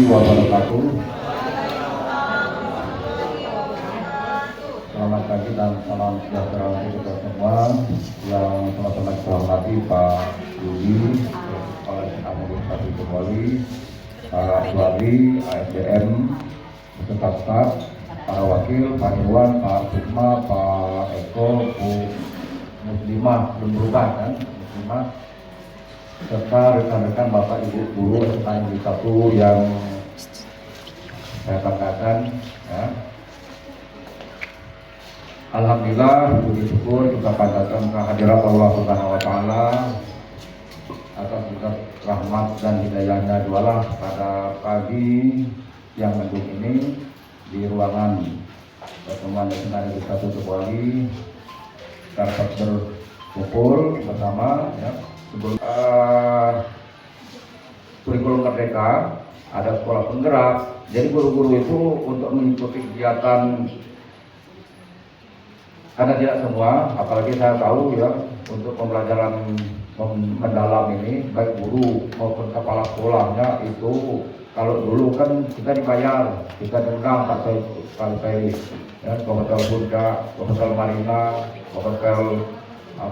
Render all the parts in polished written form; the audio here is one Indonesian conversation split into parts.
wabarakatuh. Selamat pagi dan salam sejahtera untuk kita semua. Yang sama-sama saya hormati Pak Yudi, Kepala Administrasi Kepoli, Pak Wali, ASDM, beserta staf, para wakil, Pak Irwan, Pak Sukma, Pak Eko, Bu Muslimah, belum berubah kan, Muslimah, serta rekan-rekan Bapak Ibu guru SMK yang saya banggakan ya. Alhamdulillah, puji syukur kita panjatkan kehadirat Allah Subhanahu wa taala atas berkat rahmat dan hidayahnya jualah pada pagi yang mendung ini di ruangan pertemuan dari satu Wali dapat berkumpul bersama ya. Sebelum kurikulum merdeka ada sekolah penggerak, jadi guru-guru itu untuk mengikuti kegiatan, karena tidak semua, apalagi saya tahu ya, untuk pembelajaran mendalam ini baik guru maupun kepala sekolahnya itu kalau dulu kan kita dibayar, kita diundang Pak Said ya, Profesor Burda, Profesor Marina, Profesor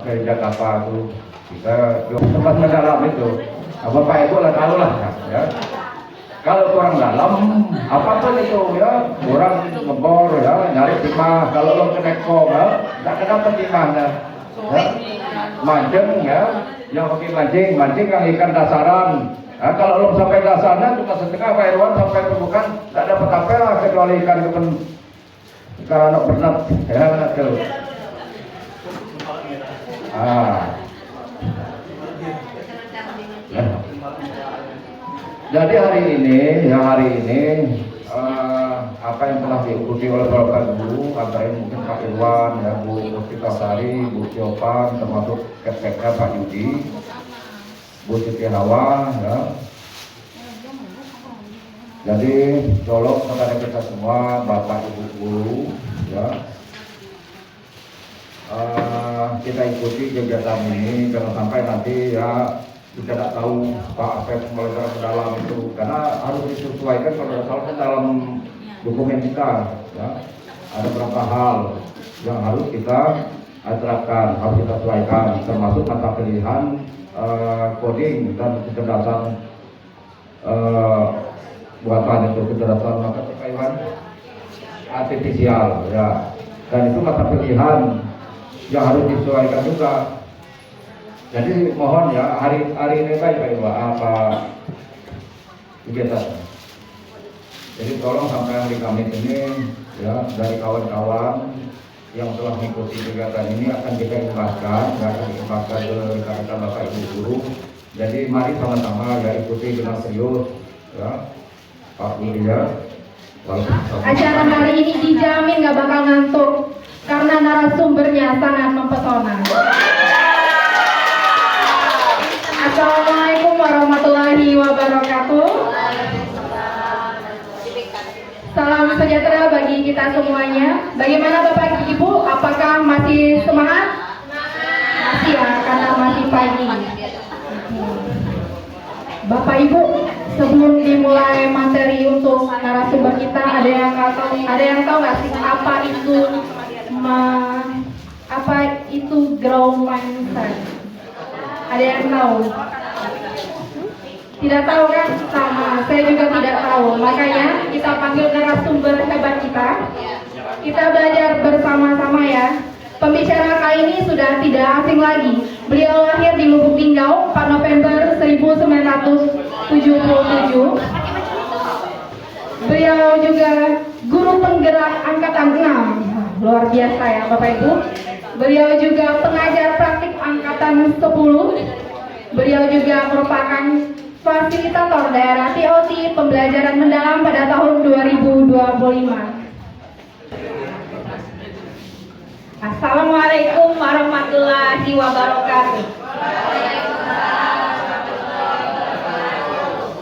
Jakarta itu kita tempat mendalam itu. Bapak Ibu lah tahu lah ya. Kalau kurang dalam, apapun itu ya, orang ngebor ya, nyari timah. Kalau lo kena kok ya, nggak kena timahnya. Ya. Mancing ya, yang pakai mancing yang ikan dasaran. Nah, kalau lo sampai dasarnya cuma setengah, Pak Irwan sampai permukaan, nggak dapat apa lah kecuali ikan anak berenat ya tuh. Ya. Jadi hari ini apa yang telah diikuti oleh beberapa guru, antara mungkin Pak Irwan, ya, Bu Mustika Sari, Bu Siopan, termasuk Kepeknya Pak Yudi, Bu Siti Hawa, ya. Jadi tolong kepada kita semua, Bapak Ibu guru, ya, kita ikuti kegiatan ini, jangan sampai nanti ya kita tidak tahu Pak aspek pembelajaran mendalam itu, karena harus disesuaikan kalau salah dalam dokumen kita ya. Ada beberapa hal yang harus kita terapkan, harus kita sesuaikan, termasuk mata pilihan coding dan kecerdasan buatan itu, kecerdasan mata pilihan artifisial ya. Dan itu mata pilihan yang harus disesuaikan juga. Jadi mohon ya, hari ini baik Pak Ibu apa kegiatan. Jadi tolong sampai hari Kamis ini ya, dari kawan-kawan yang telah mengikuti kegiatan ini akan kita imbaskan, akan diimbaskan ke rekan-rekan Bapak Ibu guru. Jadi mari sama-sama ya ikuti dengan serius ya, Pak Guru ya. Acara hari ini dijamin nggak bakal ngantuk karena narasumbernya sangat mempesona. Assalamualaikum warahmatullahi wabarakatuh. Salam sejahtera bagi kita semuanya. Bagaimana Bapak Ibu? Apakah masih semangat? Masih ya, karena masih pagi. Bapak Ibu, sebelum dimulai materi untuk narasumber kita, ada yang tahu nggak sih apa itu ground mindset? Ada yang tahu? Tidak tahu kan? Sama, saya juga tidak tahu. Makanya kita panggil narasumber hebat kita. Kita belajar bersama-sama ya. Pembicara kali ini sudah tidak asing lagi. Beliau lahir di Lubuk Linggau 4 November 1977. Beliau juga guru penggerak angkatan 6. Luar biasa ya Bapak Ibu. Beliau juga pengajar praktik angkatan 10. Beliau juga merupakan fasilitator daerah TOT pembelajaran mendalam pada tahun 2025. Assalamualaikum warahmatullahi wabarakatuh.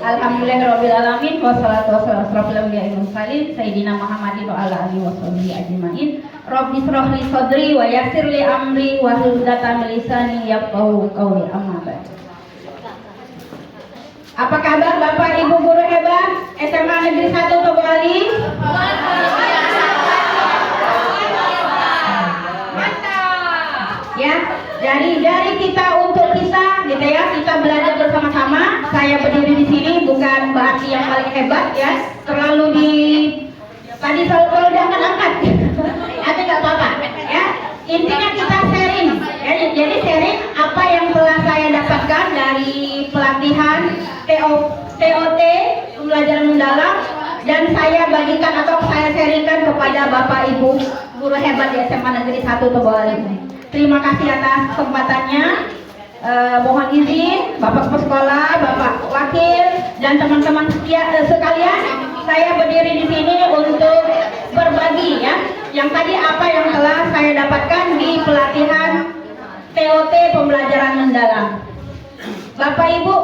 Alhamdulillahirrabbilalamin. Wassalatu wassalamu ala mursalin Sayyidina Muhammadin wa ala alihi washabihi ajmain. Rabbi shrah li sadri wa yassir li amri wa hlul 'uqdatam min lisani yafqahu qawli. Amma ba'd. Apa kabar Bapak Ibu guru hebat? SMA hebat ya, terlalu di tadi kalau diangkat-angkat tapi nggak apa-apa ya. Intinya kita sharing ya, jadi sharing apa yang telah saya dapatkan dari pelatihan TOT pembelajaran mendalam, dan saya bagikan atau saya sharingkan kepada Bapak Ibu guru hebat di SMA Negeri 1 Tobaling. Terima kasih atas kesempatannya. Mohon izin Bapak Kepala Sekolah, Bapak Wakil, dan teman-teman sekalian, saya berdiri di sini untuk berbagi ya, yang tadi apa yang telah saya dapatkan di pelatihan TOT pembelajaran mendalam. Bapak Ibu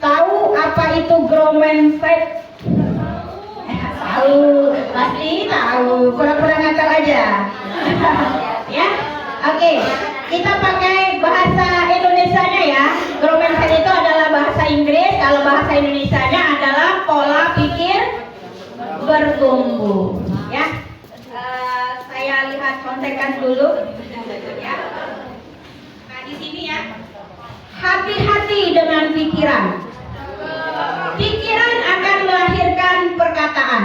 tahu apa itu grow mindset? Tahu, pasti tahu, pura-pura ngakal aja. Ya, oke, kita pakai bahasa Indonesianya ya. Grow mindset itu adalah bahasa Inggris, kalau bahasa Indonesianya adalah pola pikir bertumbuh. Ya, saya lihat contekan dulu. Ya, nah di sini ya, hati-hati dengan pikiran. Pikiran akan melahirkan perkataan.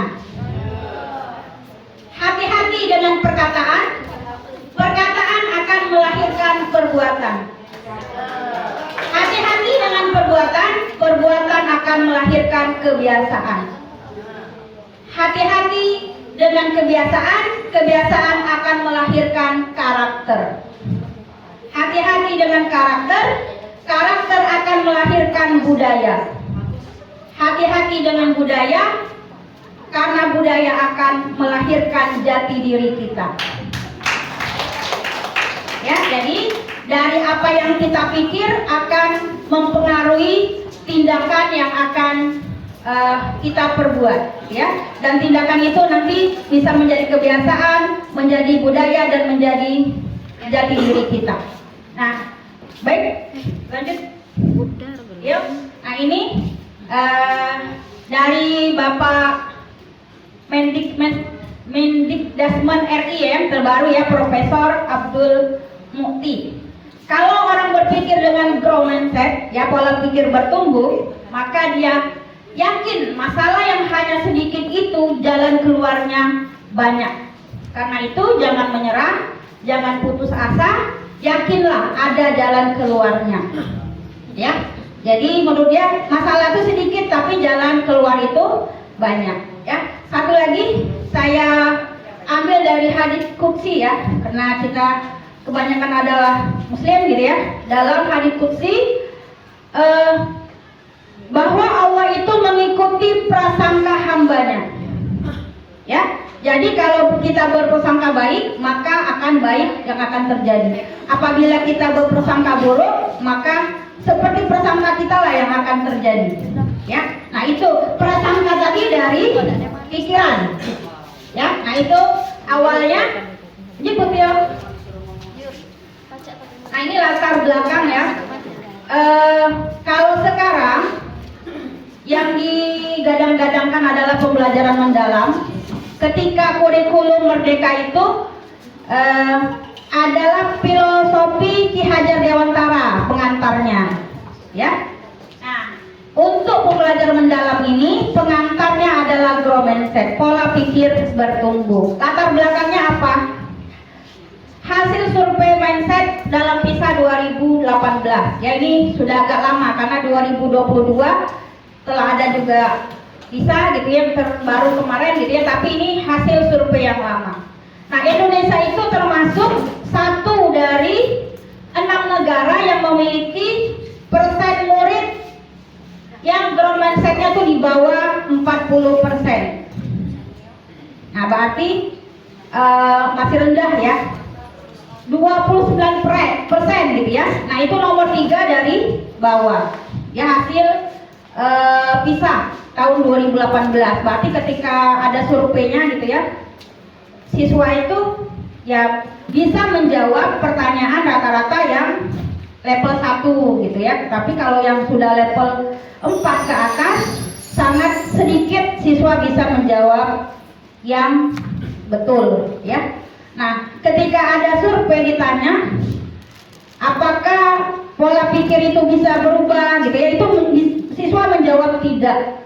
Hati-hati dengan perkataan. Perkataan akan melahirkan perbuatan. Hati-hati dengan perbuatan. Perbuatan akan melahirkan kebiasaan. Hati-hati dengan kebiasaan. Kebiasaan akan melahirkan karakter. Hati-hati dengan karakter. Karakter akan melahirkan budaya. Hati-hati dengan budaya, karena budaya akan melahirkan jati diri kita. Ya, jadi dari apa yang kita pikir akan mempengaruhi tindakan yang akan kita perbuat, ya. Dan tindakan itu nanti bisa menjadi kebiasaan, menjadi budaya, dan menjadi jati diri kita. Nah, baik, lanjut. Yuk, nah ini dari Bapak Mendikbudrismen RI yang terbaru ya, Profesor Abdul Mukti. Kalau orang berpikir dengan grow mindset, ya pola pikir bertumbuh, maka dia yakin masalah yang hanya sedikit itu jalan keluarnya banyak. Karena itu jangan menyerah, jangan putus asa, yakinlah ada jalan keluarnya. Ya. Jadi menurut dia masalah itu sedikit tapi jalan keluar itu banyak. Ya, satu lagi saya ambil dari hadits qudsi ya, karena kita kebanyakan adalah Muslim gitu ya. Dalam hadits qudsi bahwa Allah itu mengikuti prasangka hambanya. Ya, jadi kalau kita berprasangka baik maka akan baik yang akan terjadi. Apabila kita berprasangka buruk maka seperti prasangka kita lah yang akan terjadi. Ya, nah itu prasangka tadi dari pikiran. Ya, nah itu awalnya nyebut ya. Nah ini latar belakang ya. Kalau sekarang yang digadang-gadangkan adalah pembelajaran mendalam. Ketika kurikulum Merdeka itu adalah filosofi Ki Hajar Dewantara pengantarnya, ya. Nah, untuk pembelajaran mendalam ini pengantarnya adalah grow mindset, pola pikir bertumbuh. Latar belakangnya apa? Hasil survei mindset dalam PISA 2018. Ya ini sudah agak lama karena 2022 telah ada juga PISA gitu ya, terbaru kemarin gitu ya. Tapi ini hasil survei yang lama. Nah, Indonesia itu termasuk satu dari 6 negara yang memiliki persen murid yang grow mindsetnya tuh di bawah 40%. Nah, berarti masih rendah ya, 29% gitu ya. Nah, itu nomor 3 dari bawah ya, hasil PISA tahun 2018. Berarti ketika ada surveinya gitu ya, siswa itu ya bisa menjawab pertanyaan rata-rata yang level 1 gitu ya. Tapi kalau yang sudah level 4 ke atas, sangat sedikit siswa bisa menjawab yang betul ya. Nah, ketika ada survei ditanya Apakah pola pikir itu bisa berubah gitu ya? Itu siswa menjawab tidak.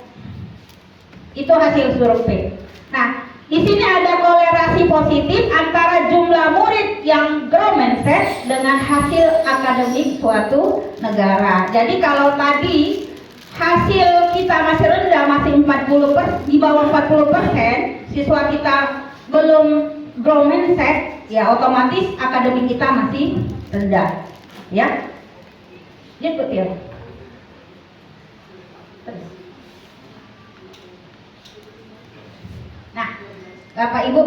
Itu hasil survei. Nah, di sini ada korelasi positif antara jumlah murid yang grow mindset dengan hasil akademik suatu negara. Jadi kalau tadi hasil kita masih rendah, masih 40%, di bawah 40%, siswa kita belum grow mindset, ya otomatis akademik kita masih rendah, ya. Gitu ya. Nah, Bapak Ibu,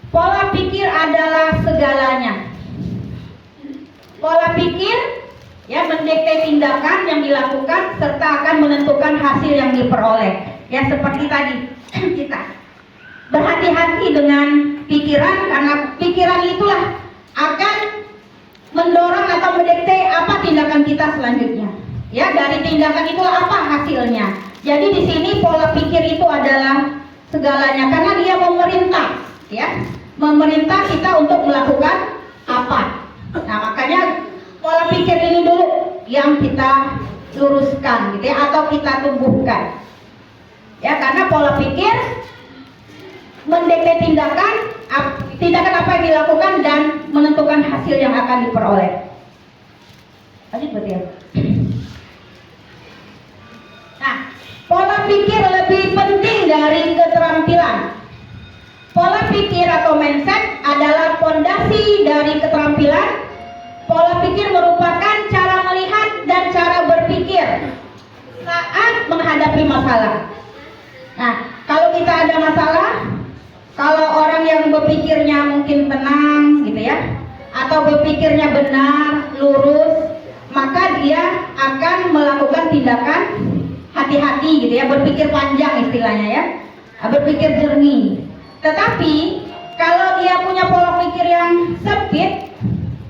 pola pikir adalah segalanya. Pola pikir ya mendikte tindakan yang dilakukan serta akan menentukan hasil yang diperoleh. Ya seperti tadi kita berhati-hati dengan pikiran, karena pikiran itulah akan mendorong atau mendikte apa tindakan kita selanjutnya. Ya, dari tindakan itulah apa hasilnya. Jadi di sini pola pikir itu adalah segalanya karena dia memerintah, ya, memerintah kita untuk melakukan apa. Nah, makanya pola pikir ini dulu yang kita luruskan, gitu ya, atau kita tumbuhkan. Ya, karena pola pikir mendikte tindakan apa yang dilakukan dan menentukan hasil yang akan diperoleh. Lanjut betul ya. Nah, pola pikir lebih penting dari keterampilan. Pola pikir atau mindset adalah fondasi dari keterampilan. Pola pikir merupakan cara melihat dan cara berpikir saat menghadapi masalah. Nah, kalau kita ada masalah, kalau orang yang berpikirnya mungkin tenang gitu ya, atau berpikirnya benar, lurus, maka dia akan melakukan tindakan hati-hati gitu ya, berpikir panjang istilahnya ya, berpikir jernih. Tetapi kalau dia punya pola pikir yang sempit,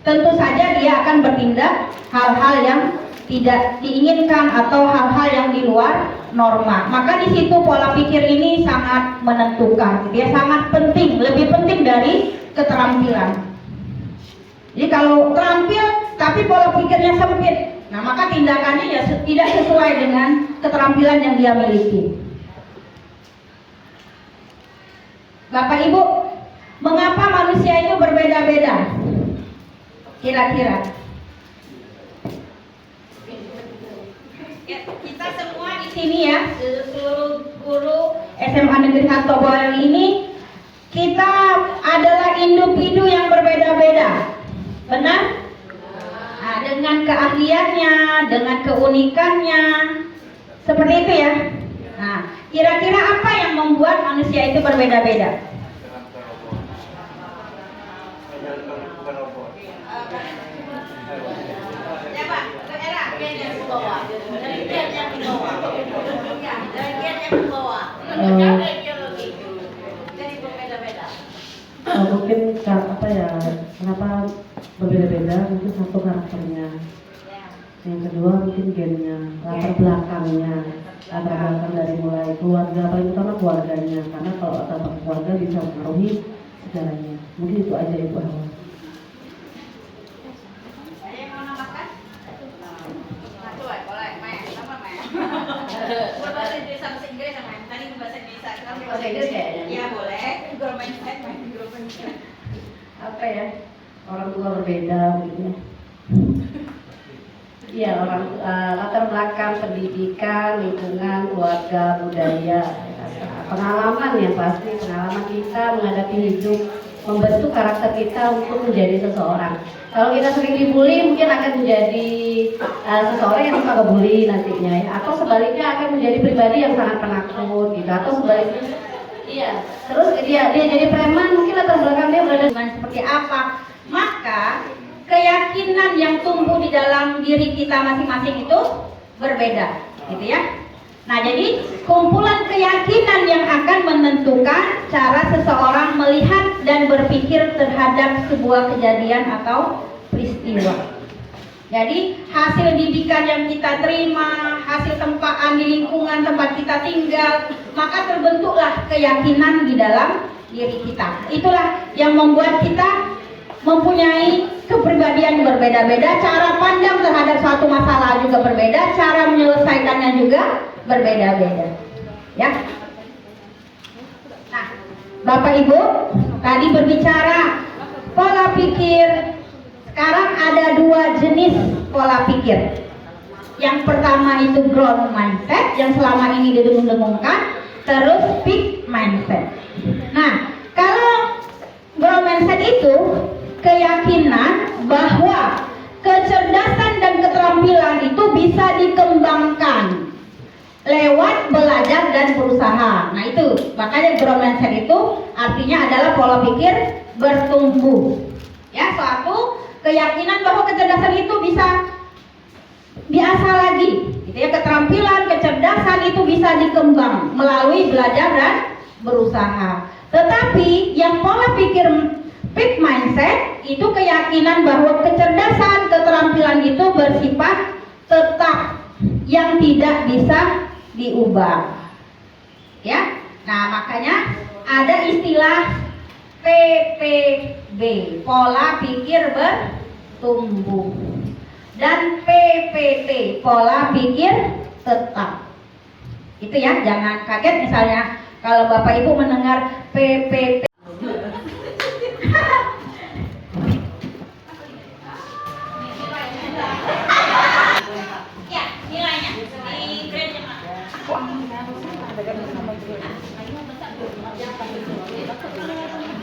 tentu saja dia akan bertindak hal-hal yang tidak diinginkan atau hal-hal yang di luar norma. Maka di situ pola pikir ini sangat menentukan, gitu ya, sangat penting, lebih penting dari keterampilan. Jadi kalau terampil tapi pola pikirnya sempit, nah maka tindakannya ya tidak sesuai dengan keterampilan yang dia miliki. Bapak Ibu, mengapa manusia itu berbeda-beda? Kira-kira? Ya, kita semua di sini ya, seluruh guru SMA Negeri 1 Toboyan ini, kita adalah individu yang berbeda-beda, benar? Nah, dengan keahliannya, dengan keunikannya, seperti itu ya. Nah, kira-kira apa yang membuat manusia itu berbeda-beda? Mungkin apa ya, kenapa berbeda-beda? Mungkin satu karakternya, yang kedua mungkin gennya, latar belakangnya, latar belakang dari mulai keluarga, paling utama keluarganya, karena kalau latar belakang keluarga bisa mempengaruhi segalanya. Mungkin itu aja Ibu Hawa. Ya boleh. Apa ya, orang tua berbeda gitu. Iya, orang latar belakang pendidikan, lingkungan, keluarga, budaya, pengalaman yang pasti, pengalaman kita menghadapi hidup, membentuk karakter kita untuk menjadi seseorang. Kalau kita sering dibully, mungkin akan menjadi seseorang yang suka ngebully nantinya, ya. Atau sebaliknya akan menjadi pribadi yang sangat penakut, gitu. Atau sebaliknya, iya. Terus dia jadi preman, mungkin latar belakang dia berada Seperti apa? Maka keyakinan yang tumbuh di dalam diri kita masing-masing itu berbeda, gitu ya. Nah, jadi kumpulan keyakinan yang akan menentukan cara seseorang melihat dan berpikir terhadap sebuah kejadian atau peristiwa. Jadi hasil didikan yang kita terima, hasil tempaan di lingkungan tempat kita tinggal, maka terbentuklah keyakinan di dalam diri kita. Itulah yang membuat kita mempunyai kepribadian yang berbeda-beda, cara pandang terhadap suatu masalah juga berbeda, cara menyelesaikannya juga berbeda-beda. Ya. Nah, Bapak Ibu tadi berbicara pola pikir. Sekarang ada 2 jenis pola pikir. Yang pertama itu growth mindset yang selama ini didengung-dengungkan, terus fixed mindset. Nah, kalau growth mindset itu keyakinan bahwa kecerdasan dan keterampilan itu bisa dikembangkan lewat belajar dan berusaha. Nah itu, makanya growth mindset itu artinya adalah pola pikir bertumbuh. Ya, suatu keyakinan bahwa kecerdasan itu bisa diasah lagi. Gitu ya, keterampilan, kecerdasan itu bisa dikembang melalui belajar dan berusaha. Tetapi yang pola pikir fixed mindset itu keyakinan bahwa kecerdasan, keterampilan itu bersifat tetap yang tidak bisa diubah. Ya. Nah, makanya ada istilah PPB, pola pikir bertumbuh. Dan PPT, pola pikir tetap. Itu ya, jangan kaget misalnya kalau Bapak Ibu mendengar PPT. Ya, nilainya di grade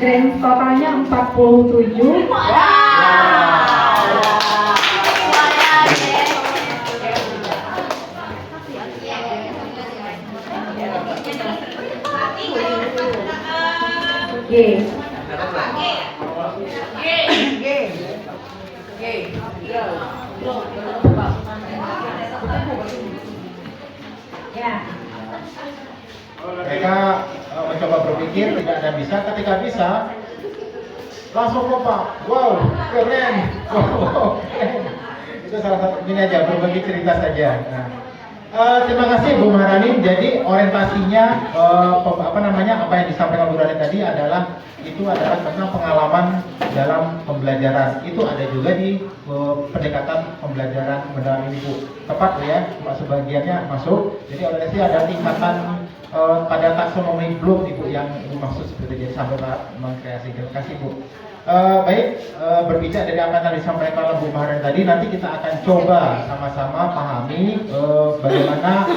Grand totalnya 47. G. Ya. Mereka mencoba berpikir tidak ada bisa, ketika bisa langsung kompak. Wow, keren. Wow, keren. Itu salah satu, ini aja berbagi cerita saja. Nah, terima kasih Bu Maharani. Jadi orientasinya apa yang disampaikan Bu Maharani tadi adalah tentang pengalaman dalam pembelajaran. Itu ada juga di pendekatan pembelajaran mendalam ini Bu. Tepat ya, cuma sebagiannya masuk. Jadi orientasi ada tingkatan pada taksonomi Bloom Ibu yang dimaksud seperti itu sampai mengkreasi. Terima kasih Bu. Baik, berbicara dari apa yang tadi disampaikan oleh Bu Maharani tadi, nanti kita akan coba sama-sama pahami bagaimana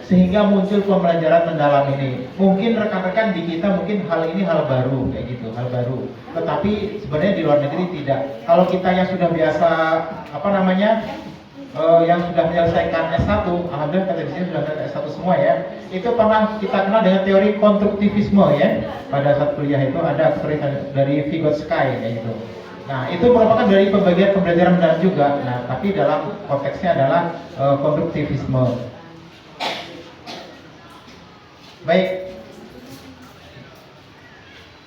sehingga muncul pembelajaran mendalam ini. Mungkin rekan-rekan di kita mungkin hal ini hal baru kayak gitu, hal baru. Tetapi sebenarnya di luar negeri tidak. Kalau kita yang sudah biasa yang sudah menyelesaikan S1, alhamdulillah kita di sini sudah ada S1 semua ya. Itu pernah kita kenal dengan teori konstruktivisme ya. Pada saat kuliah itu ada teori dari Vygotsky kayak gitu. Nah, itu merupakan dari pembagian pembelajaran mendalam juga. Nah, tapi dalam konteksnya adalah konstruktivisme. Baik.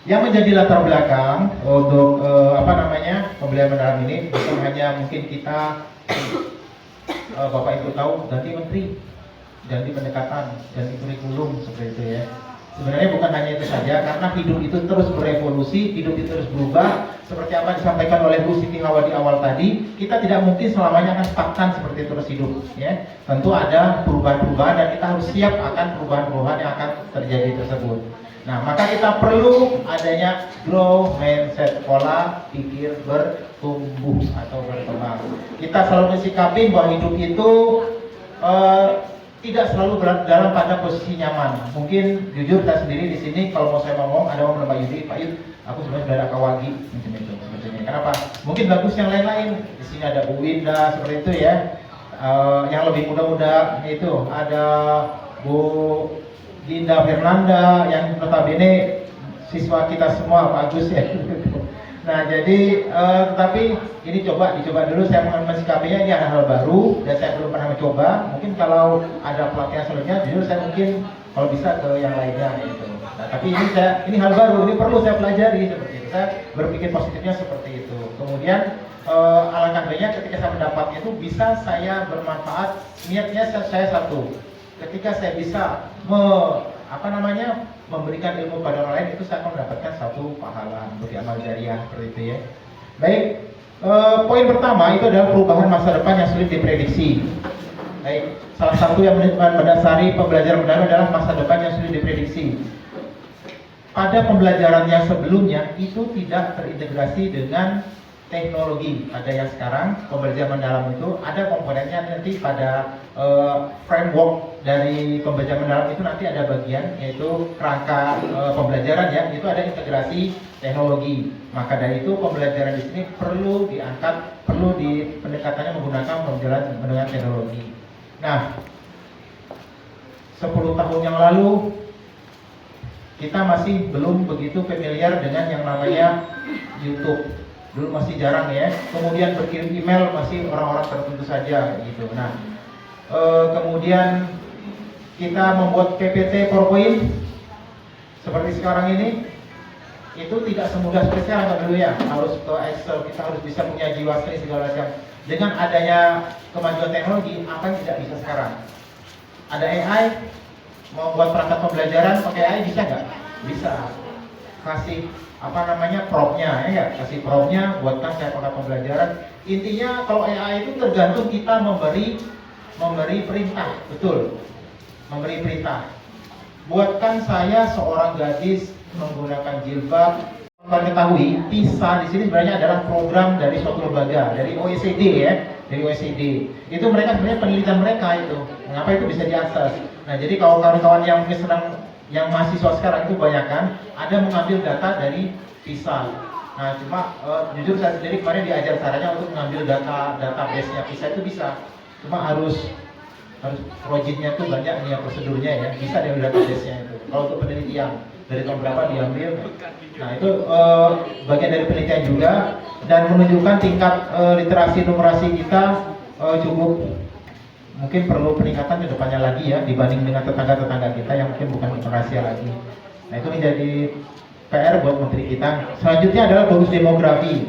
Yang menjadi latar belakang untuk pembelajaran mendalam ini bukan hanya mungkin kita Bapak Ibu tahu ganti menteri, ganti pendekatan, ganti kurikulum seperti itu ya. Sebenarnya bukan hanya itu saja, karena hidup itu terus berevolusi, hidup itu terus berubah. Seperti apa disampaikan oleh Bu Siti Hawa di awal tadi, kita tidak mungkin selamanya akan stagnan seperti itu terus hidup. Ya, tentu ada perubahan-perubahan dan kita harus siap akan perubahan-perubahan yang akan terjadi tersebut. Nah, maka kita perlu adanya growth mindset, pola pikir bertumbuh atau berkembang. Kita selalu mensikapi bahwa hidup itu tidak selalu dalam pada posisi nyaman. Mungkin jujur kita sendiri di sini kalau mau saya ngomong, ada orang Pak Yudi, Pak Yud, aku sebenarnya sudah ada kawagi macam itu. Kenapa? Mungkin bagus yang lain-lain. Di sini ada Bu Winda seperti itu ya. Yang lebih muda-muda itu ada Bu Dinda Fernanda yang notabene siswa kita semua Pak Agus ya. Nah jadi tapi ini dicoba dulu, saya mensikapinya ini ada hal baru dan saya belum pernah mencoba. Mungkin kalau ada pelatihan selanjutnya, jujur saya mungkin kalau bisa ke yang lainnya gitu. Nah tapi ini hal baru, ini perlu saya pelajari seperti itu. Saya berpikir positifnya seperti itu. Kemudian alangkah baiknya ketika saya mendapatnya itu bisa saya bermanfaat. Niatnya saya satu. Ketika saya bisa memberikan ilmu pada orang lain, itu saya akan mendapatkan satu pahala untuk amal jariah seperti itu ya. Baik, poin pertama itu adalah perubahan masa depan yang sulit diprediksi. Baik, salah satu yang mendasari pembelajaran mendalam adalah masa depan yang sulit diprediksi. Pada pembelajaran yang sebelumnya itu tidak terintegrasi dengan teknologi. Ada yang sekarang pembelajaran mendalam itu ada komponennya, nanti pada framework dari pembelajaran mendalam itu nanti ada bagian yaitu kerangka pembelajaran ya, itu ada integrasi teknologi. Maka dari itu pembelajaran di sini perlu diangkat, perlu di pendekatannya menggunakan pembelajaran dengan teknologi. Nah, 10 tahun yang lalu kita masih belum begitu familiar dengan yang namanya YouTube. Dulu masih jarang ya. Kemudian berkirim email masih orang-orang tertentu saja gitu. Nah, kemudian kita membuat PPT PowerPoint seperti sekarang ini itu tidak semudah seperti sekarang dulu ya. Harus ke Excel, kita harus bisa punya jiwa seni segala macam. Dengan adanya kemajuan teknologi, apa yang tidak bisa sekarang? Ada AI, mau buat perangkat pembelajaran pakai AI bisa nggak? Bisa. Kasih propnya ya, kasih propnya, buatkan saya perangkat pembelajaran. Intinya kalau AI itu tergantung kita memberi perintah, betul, memberi perintah. Buatkan saya seorang gadis menggunakan jilbab. Kita ketahui PISA di sini sebenarnya adalah program dari suatu lembaga, dari OECD ya, dari OECD. Itu mereka sebenarnya penelitian mereka itu, mengapa itu bisa diakses. Nah, jadi kalau kawan-kawan yang mungkin yang mahasiswa sekarang itu kebanyakan ada mengambil data dari PISA. Nah, cuma jujur saya sendiri kemarin diajar caranya untuk mengambil database-nya PISA itu bisa. Cuma harus project-nya tuh banyak nih prosedurnya ya, bisa dari database-nya itu. Kalau untuk penelitian dari tahun berapa diambil. Nah, itu bagian dari penelitian juga dan menunjukkan tingkat literasi numerasi kita cukup, mungkin perlu peningkatan ke depannya lagi ya dibanding dengan tetangga-tetangga kita yang mungkin bukan rahasia lagi. Nah, itu menjadi PR buat menteri kita. Selanjutnya adalah bonus demografi.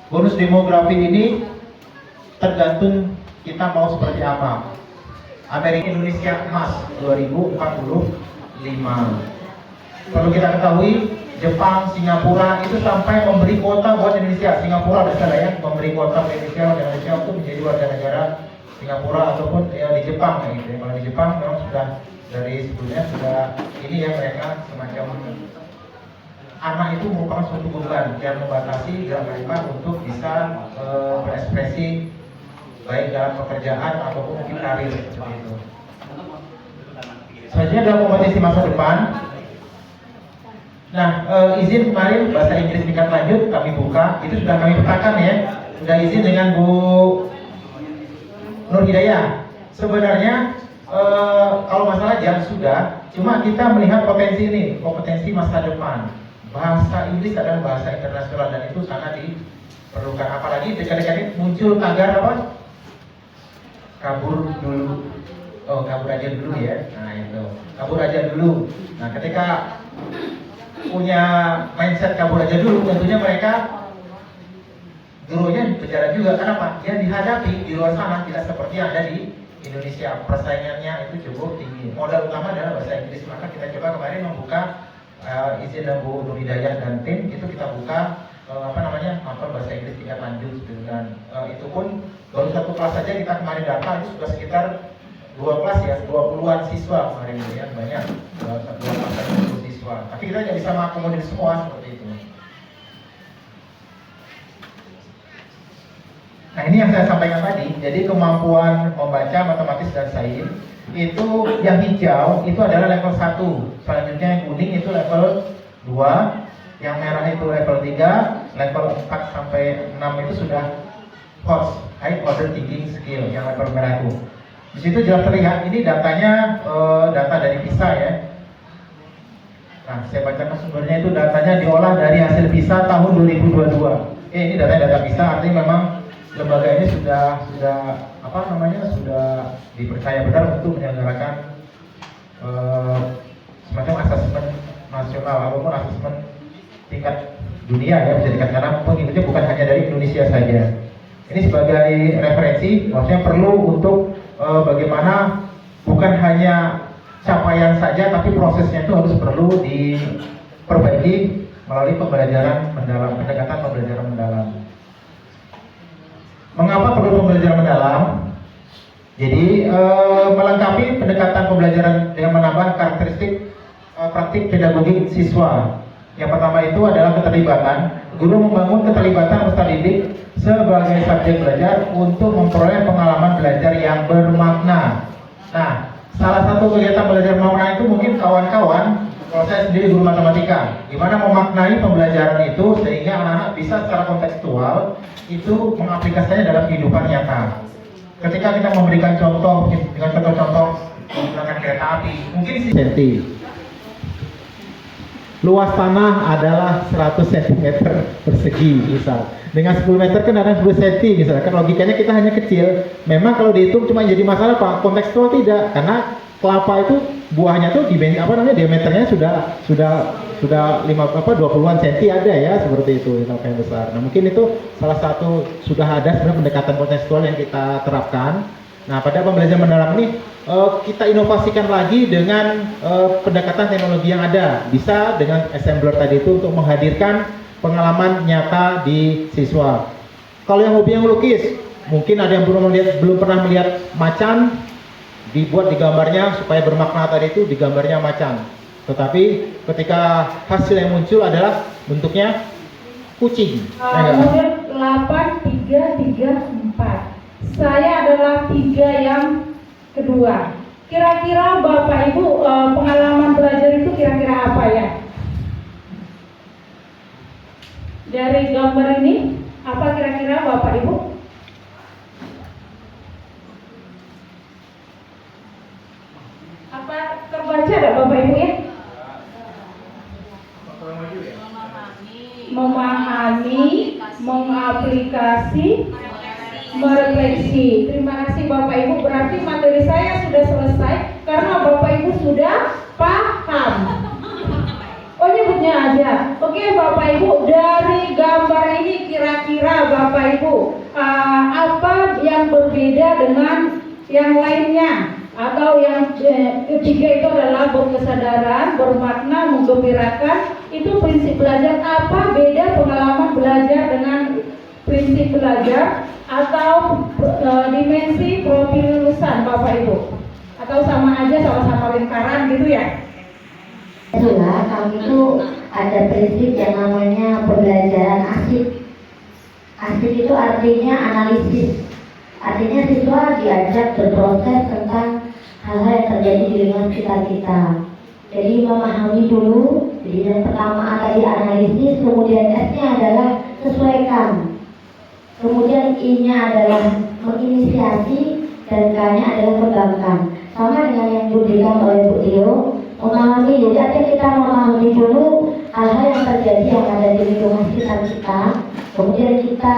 Bonus demografi ini tergantung kita mau seperti apa. Amerika Indonesia emas 2045. Perlu kita ketahui Jepang, Singapura itu sampai memberi kuota buat Indonesia. Singapura sudah ya memberi kuota buat Indonesia untuk menjadi warga negara Singapura ataupun di Jepang gitu. Kalau di Jepang memang sudah dari sebelumnya sudah ini ya, mereka semacam anak itu merupakan suatu beban yang membatasi gerak mereka untuk bisa berekspresi baik dalam pekerjaan ataupun mungkin karir seperti itu. Selanjutnya adalah kompetisi masa depan. Nah, izin kemarin bahasa Inggris tingkat lanjut kami buka, itu sudah kami petakan ya. Sudah izin dengan Bu Nur Hidayah. Sebenarnya kalau masalah jam sudah, cuma kita melihat potensi ini, kompetensi masa depan. Bahasa Inggris adalah bahasa internasional dan itu sangat diperlukan. Apalagi dekat-dekat ini muncul tagar apa? Kabur dulu. Oh, kabur aja dulu ya. Nah, itu. Kabur aja dulu. Nah, ketika punya mindset kabur aja dulu, tentunya mereka gurunya bicara juga. Kenapa? Yang dihadapi di luar sana tidak seperti yang ada di Indonesia. Persaingannya itu cukup tinggi. Modal utama adalah bahasa Inggris. Maka kita coba kemarin membuka izin dan Bu Nur Hidayah dan tim itu kita buka mapel bahasa Inggris tingkat lanjut dengan itu pun baru satu kelas saja kita kemarin data itu sudah sekitar 2 kelas ya, 20-an siswa kemarin ya, banyak 20 siswa. Tapi kita tidak bisa mengakomodir semua seperti itu. Nah, ini yang saya sampaikan tadi. Jadi kemampuan membaca matematis dan sains itu yang hijau itu adalah level 1. Selanjutnya yang kuning itu level 2, yang merah itu level 3, level 4 sampai 6 itu sudah HOTS, High Order Thinking Skill, yang level merah itu. Di situ jelas terlihat ini datanya data dari PISA ya. Nah, saya bacakan sumbernya itu datanya diolah dari hasil PISA tahun 2022. Ini data PISA, artinya memang lembaga ini sudah dipercaya benar untuk menyelenggarakan semacam asesmen nasional ataupun asesmen tingkat dunia ya, bisa dikatakan pengikutnya bukan hanya dari Indonesia saja. Ini sebagai referensi, maksudnya perlu untuk bagaimana bukan hanya capaian saja, tapi prosesnya itu harus perlu diperbaiki melalui pembelajaran mendalam, pendekatan pembelajaran mendalam. Mengapa perlu pembelajaran mendalam? Jadi melengkapi pendekatan pembelajaran dengan menambah karakteristik praktik pedagogik siswa. Yang pertama itu adalah keterlibatan. Guru membangun keterlibatan peserta didik sebagai subjek belajar untuk memperoleh pengalaman belajar yang bermakna. Nah, salah satu kegiatan belajar makna itu mungkin kawan-kawan, kalau saya sendiri guru matematika, gimana memaknai pembelajaran itu sehingga anak-anak bisa secara kontekstual itu mengaplikasikannya dalam kehidupan nyata. Ketika kita memberikan contoh dengan contoh-contoh menggunakan kereta api, mungkin senti. Luas tanah adalah 100 cm persegi misal. Dengan 10 meter kan ada 10 cm misalnya. Kan logikanya kita hanya kecil. Memang kalau dihitung cuma jadi masalah Pak, kontekstual tidak. Karena kelapa itu buahnya tuh diameternya sudah 20-an cm ada ya, seperti itu yang besar. Nah, mungkin itu salah satu sudah ada sebenarnya pendekatan kontekstual yang kita terapkan. Nah, pada pembelajaran mendalam ini kita inovasikan lagi dengan pendekatan teknologi yang ada. Bisa dengan assembler tadi itu untuk menghadirkan pengalaman nyata di siswa. Kalau yang hobi yang melukis, mungkin ada yang belum pernah melihat macan, dibuat di gambarnya supaya bermakna tadi itu di gambarnya macan. Tetapi ketika hasil yang muncul adalah bentuknya kucing. Nomor 8334. Saya adalah 3 yang kedua. Kira-kira Bapak Ibu pengalaman belajar itu kira-kira apa ya? Dari gambar ini apa kira-kira Bapak Ibu? Apa terbaca ada Bapak Ibu ya? Memahami, mengaplikasi, merefleksi. Terima kasih Bapak Ibu. Berarti materi saya sudah selesai karena Bapak Ibu sudah paham. Oh, nyebutnya aja. Oke Bapak Ibu, dari gambar ini kira-kira Bapak Ibu apa yang berbeda dengan yang lainnya? Atau yang ketiga itu adalah berkesadaran, bermakna, menggembirakan. Itu prinsip belajar. Apa beda pengalaman belajar dengan prinsip belajar atau dimensi profil lulusan Bapak Ibu? Atau sama aja, sama-sama lingkaran gitu ya? Itulah, kami itu ada prinsip yang namanya pembelajaran asik. Asik itu artinya analisis. Artinya siswa diajak berproses tentang hal-hal yang terjadi di lingkungan sekitar kita. Jadi memahami dulu. Jadi yang pertama A tadi analisis, kemudian S-nya adalah sesuaikan. Kemudian I-nya adalah menginisiasi dan K-nya adalah kembangkan. Sama dengan yang diberikan oleh Bu Tio, memahami. Jadi artinya kita memahami dulu hal-hal yang terjadi yang ada di lingkungan sekitar kita. Kemudian kita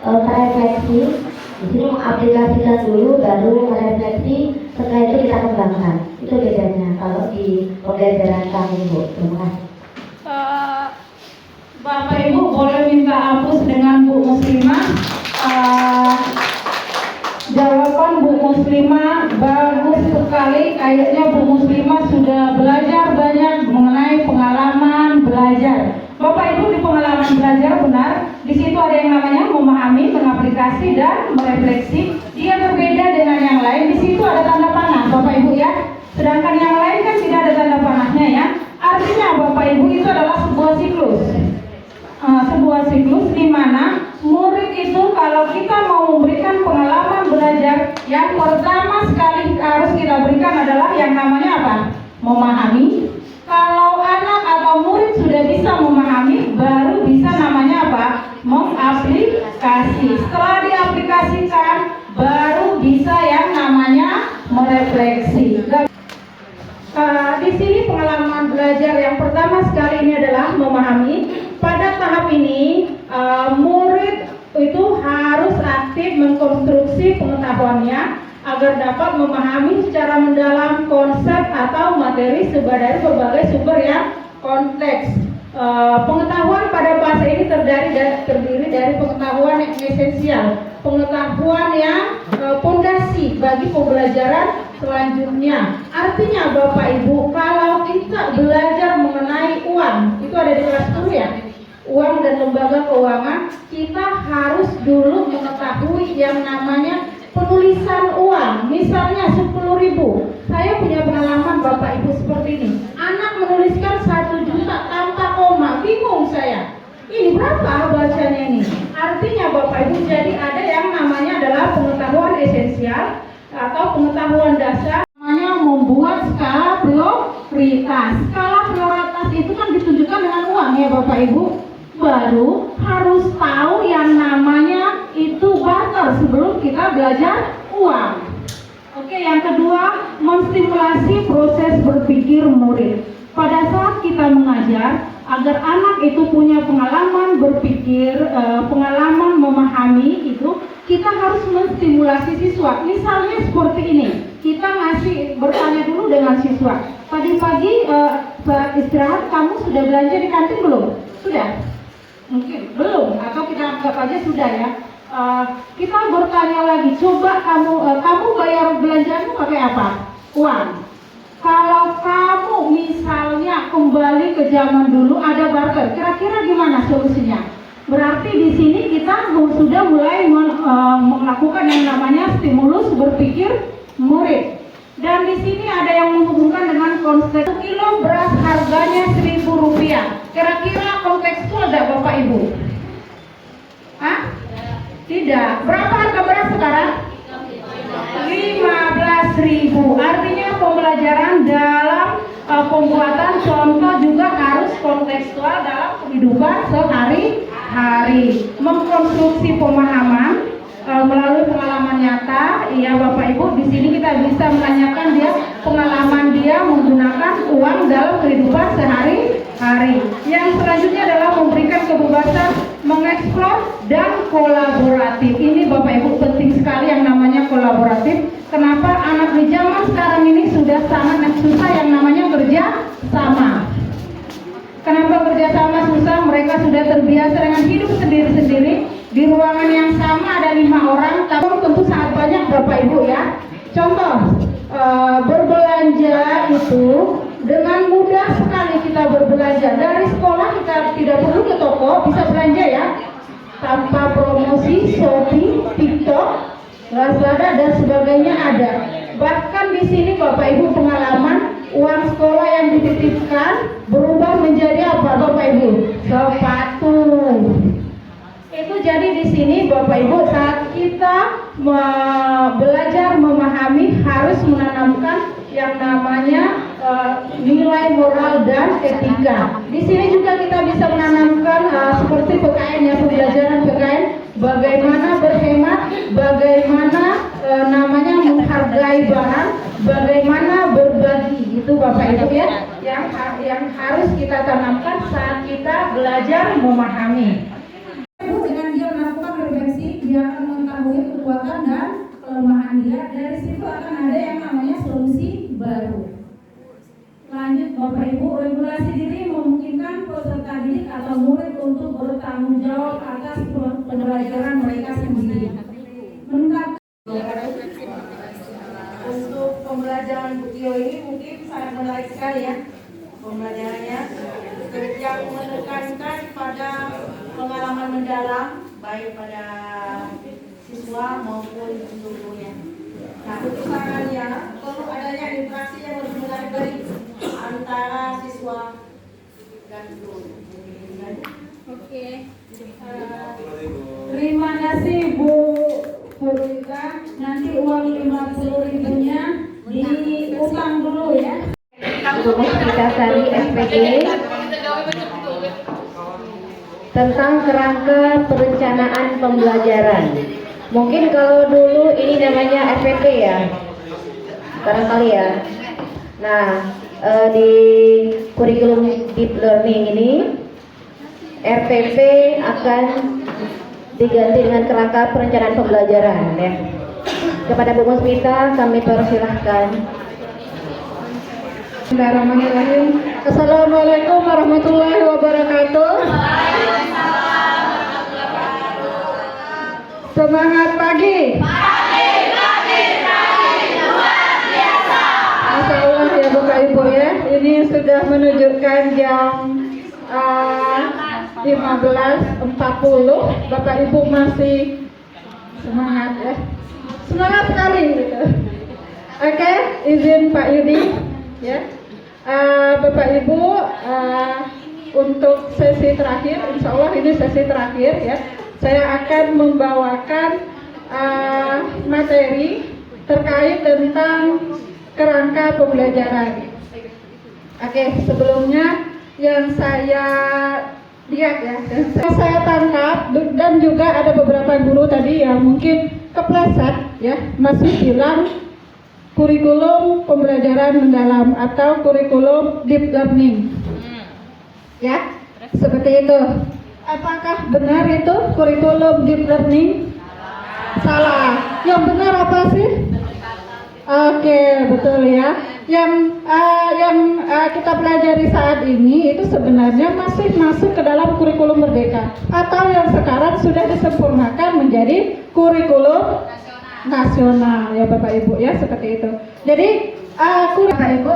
refleksi. Di sini mengaplikasikan dulu, baru merefleksi, setelah itu kita kembangkan. Itu bedanya kalau di pembelajaran kami, Bu. Terima kasih. Bapak Ibu boleh minta hapus dengan Bu Muslimah. Jawaban Bu Muslimah bagus sekali. Kayaknya Bu Muslimah sudah belajar banyak mengenai pengalaman belajar. Bapak Ibu di pengalaman belajar benar. Di situ ada yang namanya memahami, mengaplikasi dan merefleksi. Dia berbeda dengan yang lain. Di situ ada tanda panah, Bapak Ibu ya. Sedangkan yang lain kan tidak ada tanda panahnya ya. Artinya Bapak Ibu itu adalah sebuah siklus. Sebuah siklus di mana murid itu kalau kita mau memberikan pengalaman belajar, yang pertama sekali harus kita berikan adalah yang namanya apa? Memahami. Kalau anak atau murid sudah bisa memahami, baru bisa namanya apa? Mengaplikasi. Setelah diaplikasikan, baru bisa yang namanya merefleksi. Di sini pengalaman belajar yang pertama sekali ini adalah memahami. Pada tahap ini murid itu harus aktif mengkonstruksi pengetahuannya agar dapat memahami secara mendalam konsep atau materi dari berbagai sumber yang kompleks. Pengetahuan pada bahasa ini terdiri dari pengetahuan yang esensial, pengetahuan yang pondasi bagi pembelajaran selanjutnya. Artinya Bapak Ibu, kalau kita belajar mengenai uang, itu ada di kelas 10 ya, uang dan lembaga keuangan, kita harus dulu mengetahui yang namanya penulisan uang. Misalnya 10.000. Saya punya pengalaman Bapak Ibu seperti ini. Anak menuliskan 1 juta tanpa koma, bingung saya. Ini berapa bacanya ini? Artinya Bapak Ibu, jadi ada yang namanya adalah pengetahuan esensial atau pengetahuan dasar, namanya membuat skala prioritas. Skala prioritas itu kan ditunjukkan dengan uang ya Bapak Ibu. Baru harus tahu yang namanya itu barter sebelum kita belajar uang. Oke, yang kedua, menstimulasi proses berpikir murid. Pada saat kita mengajar, agar anak itu punya pengalaman berpikir, pengalaman memahami itu, kita harus menstimulasi siswa. Misalnya seperti ini, kita bertanya dulu dengan siswa. Tadi pagi saat istirahat kamu sudah belanja di kantin belum? Sudah? Mungkin belum, atau kita anggap aja sudah ya. Kita bertanya lagi, coba kamu bayar belanjaanmu pakai apa? Uang. Kalau kamu misalnya kembali ke zaman dulu ada barter, kira-kira gimana solusinya? Berarti di sini kita sudah mulai melakukan yang namanya stimulus berpikir murid. Dan di sini ada yang menghubungkan dengan konsep 1 kilo beras harganya Rp1.000. Kira-kira kontekstual tidak Bapak Ibu? Hah? Tidak. Berapa harga beras sekarang? 15.000. Artinya pembelajaran dalam pembuatan contoh juga harus kontekstual dalam kehidupan sehari-hari. Mengkonstruksi pemahaman melalui pengalaman nyata, ya Bapak Ibu. Di sini kita bisa menanyakan dia pengalaman dia menggunakan uang dalam kehidupan sehari-hari. Yang selanjutnya adalah memberikan kebebasan mengeksplor dan kolaboratif. Ini Bapak Ibu penting sekali yang namanya kolaboratif. Kenapa anak di zaman sekarang ini sudah sangat susah yang namanya kerja sama? Kenapa kerja sama susah? Mereka sudah terbiasa dengan hidup sendiri-sendiri. Di ruangan yang sama ada 5 orang, tapi tentu sangat banyak Bapak Ibu ya. Contoh, berbelanja itu dengan mudah sekali kita berbelanja. Dari sekolah kita tidak perlu ke toko, bisa belanja ya. Tanpa promosi, Shopee, TikTok, Lazada dan sebagainya ada. Bahkan di sini Bapak Ibu pengalaman uang sekolah yang dititipkan berubah menjadi apa Bapak Ibu? Sepatu. Itu jadi di sini Bapak Ibu saat kita belajar memahami harus menanamkan yang namanya nilai moral dan etika. Di sini juga kita bisa menanamkan seperti PKN ya, pembelajaran PKN, bagaimana berhemat, bagaimana namanya menghargai barang, bagaimana berbagi. Itu Bapak Ibu ya, yang harus kita tanamkan saat kita belajar memahami. Dengan dia melakukan refleksi, dia akan mengetahui kekuatan dan kelemahan dia. Dari situ akan ada yang namanya solusi baru. Lanjut Bapak Ibu, regulasi diri memungkinkan peserta didik atau murid untuk bertanggung jawab atas pembelajaran mereka sendiri. Untuk pembelajaran Bu Tio ini mungkin sangat menarik sekali ya pembelajarannya, yang menekankan pada pengalaman mendalam baik pada siswa maupun gurunya. Nah, keputusannya perlu adanya interaksi yang lebih menarik antara siswa dan guru. Oke. Terima kasih Bu Purwita. Nanti uang 50.000-nya diutang dulu ya. Rumus kita dari SPD tentang kerangka perencanaan pembelajaran. Mungkin kalau dulu ini namanya FPT ya, barangkali ya. Nah, di kurikulum deep learning ini RPP akan diganti dengan kerangka perencanaan pembelajaran ya. Kepada Bu Musmita kami persilahkan. Bismillahirrahmanirrahim. Assalamualaikum warahmatullahi wabarakatuh. Semangat pagi. Pagi luar biasa. sudah menunjukkan jam 15.40. Bapak Ibu masih semangat ya, semangat sekali gitu. Oke, izin Pak Yudi ya. Bapak Ibu, untuk sesi terakhir, insya Allah ini sesi terakhir ya, saya akan membawakan materi terkait tentang kerangka pembelajaran. Oke, sebelumnya yang saya lihat ya, yang saya tangkap, dan juga ada beberapa guru tadi yang mungkin kepleset ya, masih bilang kurikulum pembelajaran mendalam atau kurikulum deep learning ya, seperti itu. Apakah benar itu kurikulum deep learning? Salah. Yang benar apa sih? Oke, betul ya. Yang kita pelajari saat ini itu sebenarnya masih masuk ke dalam kurikulum merdeka, atau yang sekarang sudah disempurnakan menjadi kurikulum nasional ya Bapak Ibu ya, seperti itu. Jadi Bapak Ibu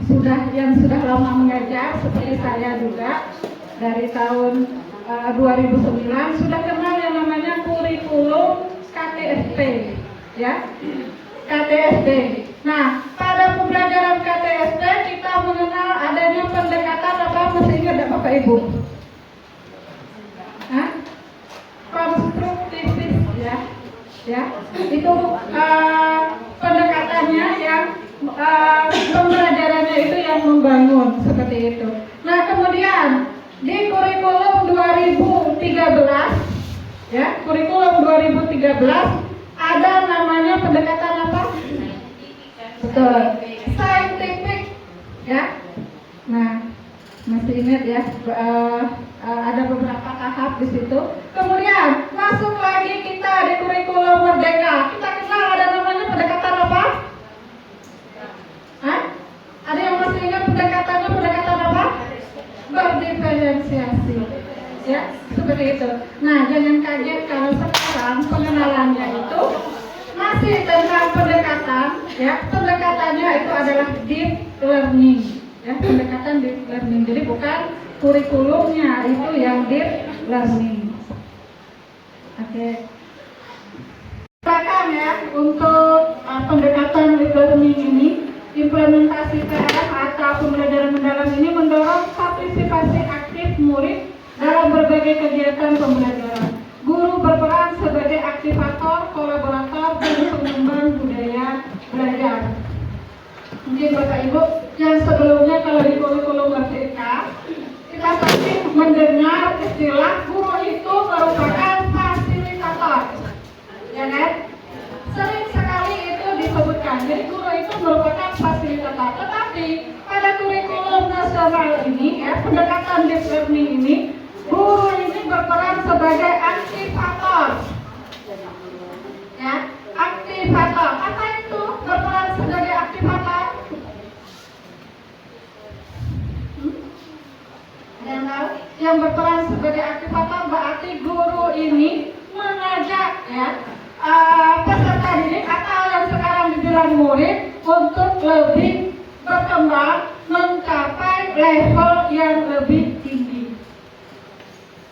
sudah lama mengajar seperti saya juga, dari tahun 2009 sudah kenal yang namanya kurikulum KTSP ya, KTSP. Nah, pada pembelajaran KTSP kita mengenal adanya pendekatan apa, masih ingat tidak Bapak Ibu? Konstruktivis ya, itu pendekatannya yang pembelajarannya itu yang membangun, seperti itu. Nah, kemudian di kurikulum 2013 ya, kurikulum 2013 ada namanya pendekatan apa? Betul, scientific ya. Nah, masih ingat ya, ada beberapa tahap di situ. Kemudian masuk lagi kita di kurikulum merdeka. Kita kenal ada namanya pendekatan apa? Ada yang masih ingat pendekatannya? Pendekatan apa? Berdiferensiasi ya, seperti itu. Nah, jangan kaget kalau sekarang pengenalannya itu masih tentang pendekatan ya. Pendekatannya itu adalah deep learning ya, pendekatan deep learning. Jadi bukan kurikulumnya itu yang deep learning. Oke. Silakan ya, untuk pendekatan deep learning ini, implementasi PLM atau pembelajaran mendalam ini mendorong partisipasi aktif murid dalam berbagai kegiatan pembelajaran. Guru berperan sebagai aktivator, kolaborator, dan pengembang budaya belajar. Mungkin Bapak Ibu yang sebelumnya kalau di kurikulum merdeka kita pasti mendengar istilah guru itu merupakan fasilitator, ya kan? Sering sekali itu disebutkan. Jadi guru itu merupakan fasilitator. Tetapi pada kurikulum nasional ini ya, pendekatan deep learning ini, guru ini berperan sebagai aktivator. Ya, aktivator. Apa itu berperan sebagai aktivator? Yang tahu? Yang berperan sebagai aktivator berarti guru ini mengajak ya peserta didik atau yang sekarang dibilang murid untuk lebih berkembang, mencapai level yang lebih tinggi.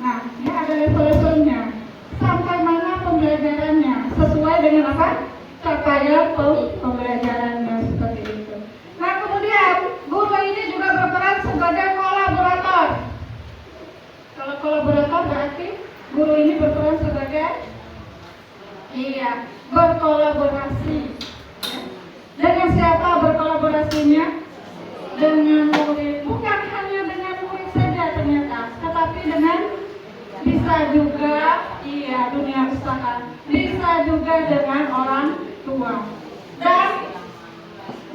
Nah, ini ada level-levelnya. Sampai mana pembelajarannya? Sesuai dengan apa? Capaian pembelajarannya, seperti itu. Nah, kemudian guru ini juga berperan sebagai kolaborator. Kalau kolaborator berarti guru ini berperan sebagai berkolaborasi. Dengan siapa berkolaborasinya? Dengan murid. Bukan hanya dengan murid saja ternyata, tetapi dengan bisa juga dunia usaha, bisa juga dengan orang tua dan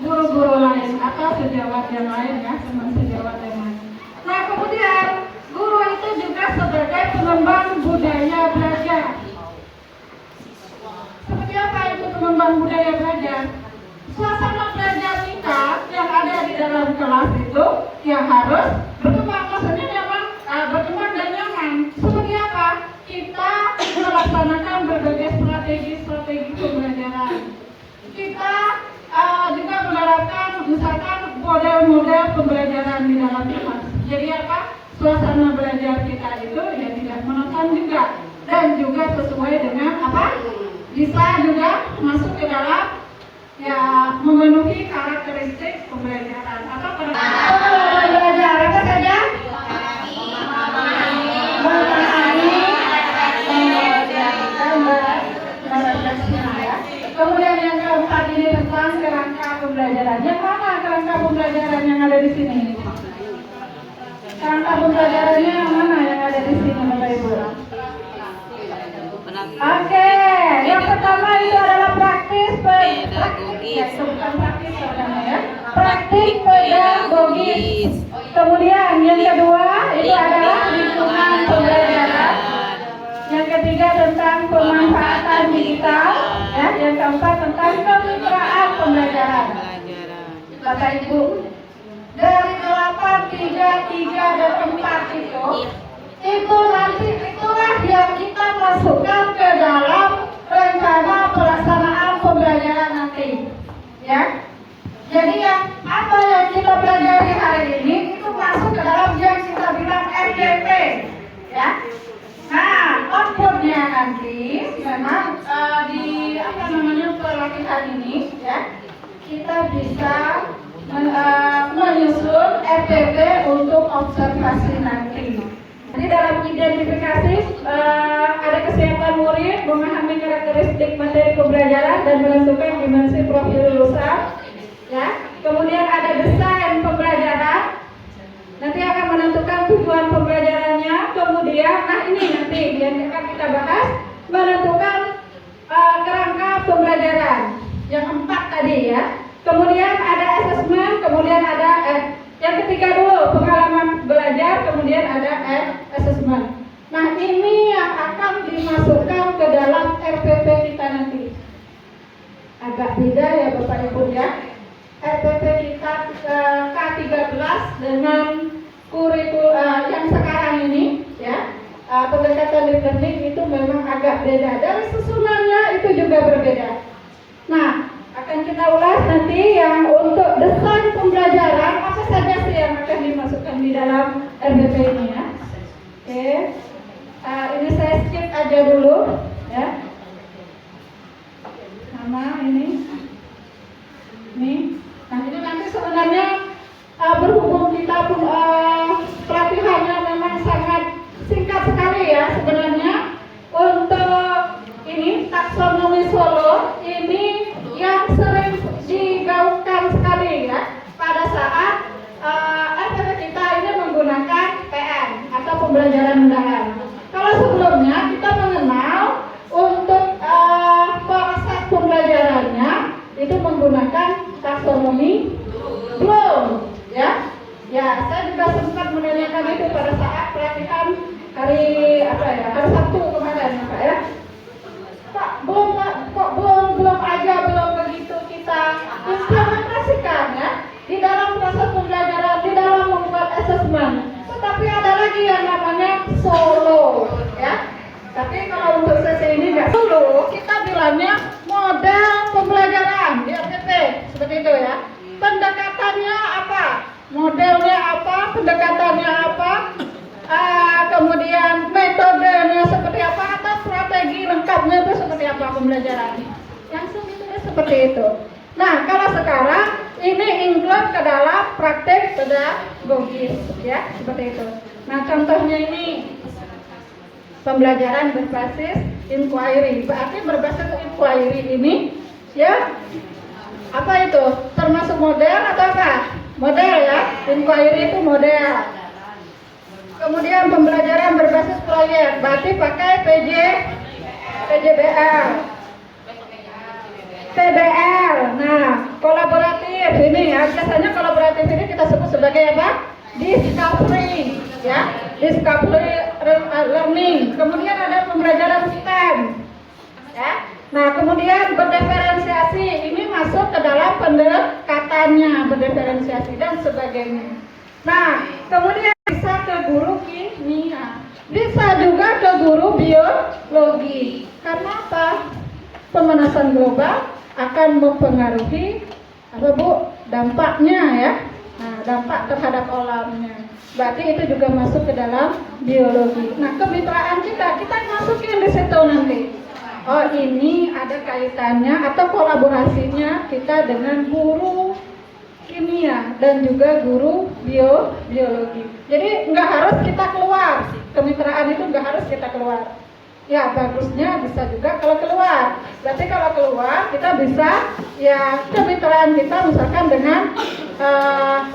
guru-guru lain atau sejawat yang lain ya, teman sejawat yang lain. Nah, kemudian guru itu juga sebagai pengembang budaya belajar. Seperti apa itu pengembang budaya belajar? Suasana belajar kita yang ada di dalam kelas itu yang harus berkembang, maksudnya memang berkembang dan nyaman. Seperti apa? Kita melaksanakan berbagai strategi pembelajaran. Kita juga menerapkan misalkan model-model pembelajaran di dalam kelas. Jadi apa? Suasana belajar kita itu ya tidak monoton juga, dan juga sesuai dengan apa? Bisa juga masuk ke dalam ya memenuhi karakteristik pembelajaran. Apa pembelajaran apa saja? Kemudian yang keempat ini tentang kerangka pembelajaran. Yang mana kerangka pembelajaran yang ada di sini? Kerangka pembelajarannya yang mana yang ada di sini, Bapak Ibu? Oke, yang pertama itu adalah praktis pedagogis. Bukan praktis ya. Praktik pedagogis. Kemudian yang kedua itu adalah lingkungan pembelajaran. Yang ketiga tentang pemanfaatan digital, ya. Yang keempat tentang kemitraan pembelajaran. Bapak Ibu, dari 8, 3, 3 dan 4 itu nanti itulah yang kita masukkan ke dalam rencana pelaksanaan pembelajaran nanti, ya. Jadi yang apa yang kita pelajari hari ini itu masuk ke dalam yang kita bilang RDP, ya. Nah, outputnya nanti memang di apa namanya pelatihan ini, ya, kita bisa menyusun RDP untuk observasi nanti. Jadi dalam identifikasi ada kesiapan murid memahami karakteristik materi pembelajaran dan menentukan dimensi profil lulusan, ya. Kemudian ada desain pembelajaran. Nanti akan menentukan tujuan pembelajarannya. Kemudian, nah ini nanti yang akan kita bahas, menentukan kerangka pembelajaran yang 4 tadi, ya. Kemudian ada asesmen, kemudian ada yang ketiga dulu pengalaman belajar, kemudian ada asesmen. Nah ini yang akan dimasukkan ke dalam RPP kita nanti. Agak beda ya Bapak Ibu, ya. RPP kita K13 dengan kurikulum yang sekarang ini, ya, pendekatan deep learning itu memang agak beda. Dari susunannya itu juga berbeda. Nah, akan kita ulas nanti yang untuk desain pembelajaran apa saja sih yang akan dimasukkan di dalam RPP ini, ya. Oke, ini saya skip aja dulu, ya. Sama ini. Nah ini nanti sebenarnya berhubung kita pun pelatihannya memang sangat singkat sekali, ya. Sebenarnya untuk ini taksonomi Solo ini yang sering digaungkan sekali, ya, pada saat RPP kita ini menggunakan PN atau pembelajaran mendalam. Kalau sebelumnya kita mengenal untuk proses pembelajarannya itu menggunakan taksonomi Bloom, ya. Ya, saya juga sempat menanyakan itu pada saat pelatihan hari Sabtu kemarin, Pak, ya. Pak, belum aja belum begitu kita implementasikan, ya, di dalam proses pembelajaran, di dalam membuat asesmen. Tetapi ada lagi yang namanya solo, ya. Tapi kalau untuk sesi ini nggak solo, kita bilangnya model pembelajaran di RPP, seperti itu, ya. Pendekatannya apa? Modelnya apa? Pendekatannya apa? Kemudian metodenya seperti apa? Atau strategi lengkapnya itu seperti apa pembelajaran? Langsung itu seperti itu. Nah, kalau sekarang ini include ke dalam praktek pedagogis, ya, seperti itu. Nah, contohnya ini pembelajaran berbasis inquiry. Berarti berbasis inquiry ini, ya, apa itu? Termasuk model atau apa? Model, ya. Inquiry itu model. Kemudian pembelajaran berbasis proyek. Berarti pakai PJBL. TBL. Nah, kolaboratif ini, ya. Biasanya kolaboratif ini kita sebut sebagai apa? Discovery, ya. Discovery learning. Kemudian ada pembelajaran STEM, ya. Nah, kemudian berdiferensiasi ini masuk ke dalam pendekatannya, berdiferensiasi dan sebagainya. Nah, kemudian bisa ke guru kimia, bisa juga ke guru biologi. Karena apa? Pemanasan global akan mempengaruhi apa, Bu? Dampaknya, ya. dampak terhadap alamnya. Berarti itu juga masuk ke dalam biologi. Nah, kemitraan kita masukin di situ nanti. Oh, ini ada kaitannya atau kolaborasinya kita dengan guru kimia dan juga guru biologi. Jadi nggak harus kita keluar, kemitraan itu nggak harus kita keluar. Ya, bagusnya bisa juga kalau keluar. Berarti kalau keluar kita bisa ya kemitraan kita misalkan dengan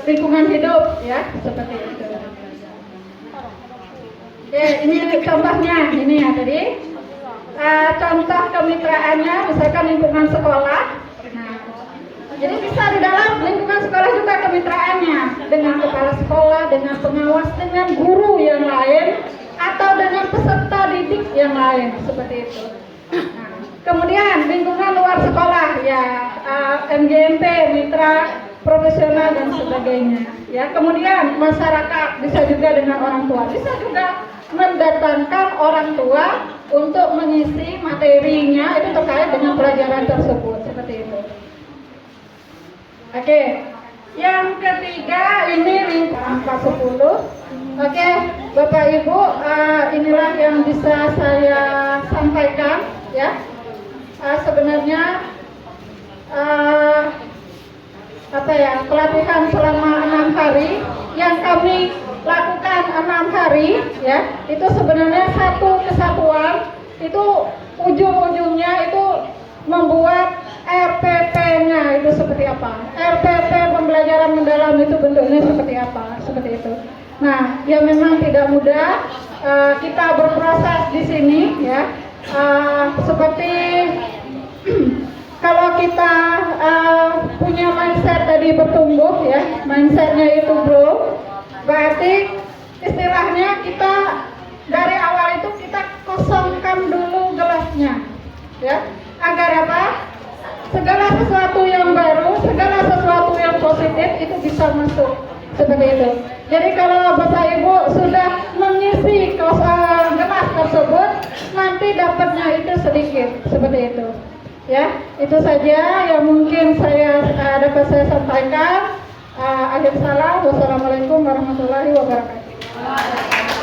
lingkungan hidup ya, seperti itu. Oke, ini contohnya ini ya tadi. Contoh kemitraannya misalkan lingkungan sekolah. Nah, jadi bisa di dalam lingkungan sekolah juga kemitraannya dengan kepala sekolah, dengan pengawas, dengan guru yang lain, atau dengan peserta didik yang lain seperti itu. Nah, kemudian lingkungan luar sekolah ya MGMP, mitra profesional dan sebagainya. Ya, kemudian masyarakat bisa juga dengan orang tua, bisa juga mendatangkan orang tua untuk mengisi materinya itu terkait dengan pelajaran tersebut seperti itu. Oke, yang ketiga ini lingkungan angka 10. Oke, Bapak Ibu, inilah yang bisa saya sampaikan ya. Sebenarnya pelatihan selama 6 hari yang kami lakukan 6 hari ya, itu sebenarnya satu kesatuan, itu ujung-ujungnya itu membuat RPP-nya itu seperti apa, RPP pembelajaran mendalam itu bentuknya seperti apa, seperti itu. Nah, ya memang tidak mudah, kita berproses di sini ya, seperti kalau kita punya mindset tadi bertumbuh ya, mindsetnya itu grow, berarti istilahnya kita dari awal itu kita kosongkan dulu gelasnya ya, agar apa? Segala sesuatu yang baru, segala sesuatu yang positif itu bisa masuk seperti itu. Jadi kalau Bapak Ibu sudah mengisi gelas tersebut, nanti dapatnya itu sedikit seperti itu. Ya, itu saja yang mungkin dapat saya sampaikan. Akhir salam, wassalamualaikum warahmatullahi wabarakatuh.